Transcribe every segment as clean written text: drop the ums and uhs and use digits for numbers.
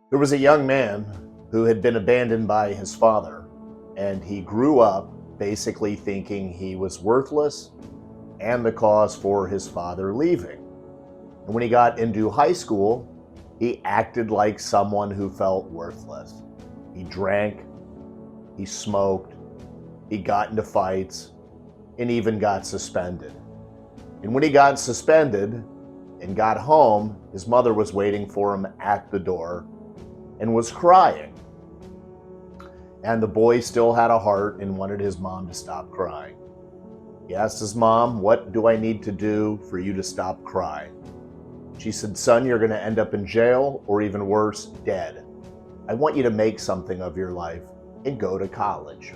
There was a young man who had been abandoned by his father, and he grew up basically thinking he was worthless and the cause for his father leaving. And when he got into high school, he acted like someone who felt worthless. He drank, he smoked, he got into fights, and even got suspended. And when he got suspended and got home, his mother was waiting for him at the door and was crying. And the boy still had a heart and wanted his mom to stop crying. He asked his mom, "What do I need to do for you to stop crying?" She said, "Son, you're going to end up in jail, or even worse, dead. I want you to make something of your life and go to college."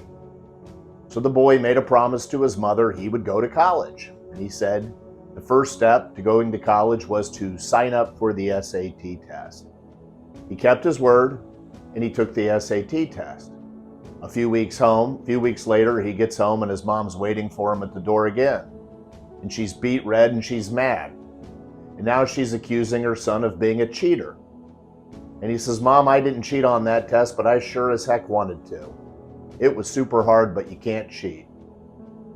So the boy made a promise to his mother he would go to college. And he said the first step to going to college was to sign up for the SAT test. He kept his word and he took the SAT test. A few weeks later, he gets home and his mom's waiting for him at the door again. And she's beet red and she's mad. And now she's accusing her son of being a cheater. And he says, "Mom, I didn't cheat on that test, but I sure as heck wanted to. It was super hard, but you can't cheat."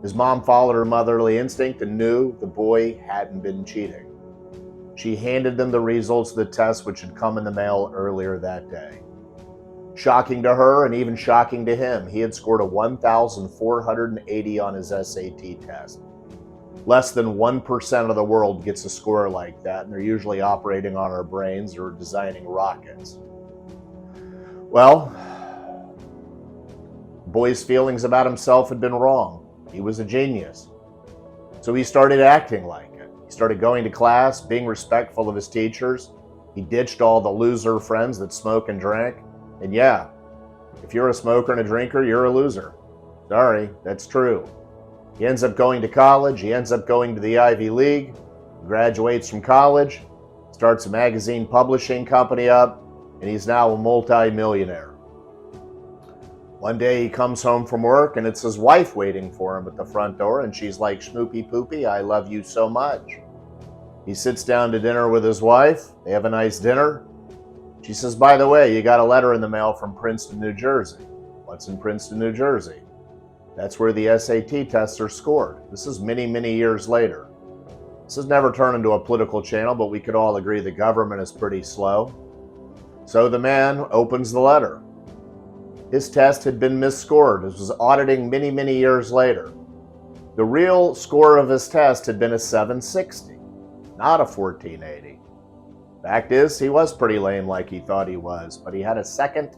His mom followed her motherly instinct and knew the boy hadn't been cheating. She handed them the results of the test, which had come in the mail earlier that day. Shocking to her and even shocking to him, he had scored a 1,480 on his SAT test. Less than 1% of the world gets a score like that, and they're usually operating on our brains or designing rockets. Well, the boy's feelings about himself had been wrong. He was a genius. So he started acting like it. He started going to class, being respectful of his teachers. He ditched all the loser friends that smoke and drank. And yeah, if you're a smoker and a drinker, you're a loser. Sorry, that's true. He ends up going to college. He ends up going to the Ivy League, graduates from college, starts a magazine publishing company up, and he's now a multi-millionaire. One day he comes home from work and it's his wife waiting for him at the front door, and she's like, "Schmoopy poopy, I love you so much." He sits down to dinner with his wife. They have a nice dinner. She says, "By the way, you got a letter in the mail from Princeton, New Jersey." "What's in Princeton, New Jersey?" "That's where the SAT tests are scored." This is many, many years later. This has never turned into a political channel, but we could all agree the government is pretty slow. So the man opens the letter. His test had been misscored. This was auditing many, many years later. The real score of his test had been a 760, not a 1480. Fact is, he was pretty lame like he thought he was, but he had a second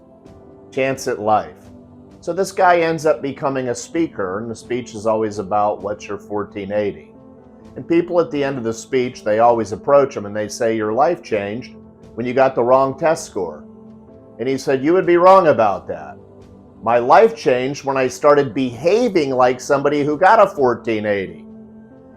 chance at life. So this guy ends up becoming a speaker, and the speech is always about what's your 1480. And people at the end of the speech, they always approach him and they say, "Your life changed when you got the wrong test score." And he said, "You would be wrong about that. My life changed when I started behaving like somebody who got a 1480.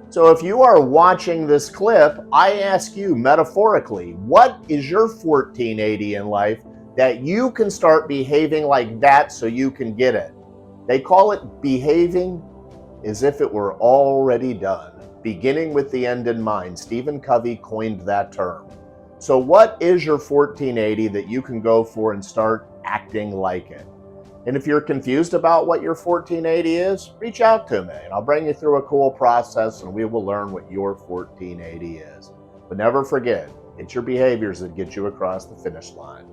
So if you are watching this clip, I ask you metaphorically, what is your 1480 in life that you can start behaving like that so you can get it?" They call it behaving as if it were already done, beginning with the end in mind. Stephen Covey coined that term. So what is your 1480 that you can go for and start acting like it? And if you're confused about what your 1480 is, reach out to me and I'll bring you through a cool process and we will learn what your 1480 is. But never forget, it's your behaviors that get you across the finish line.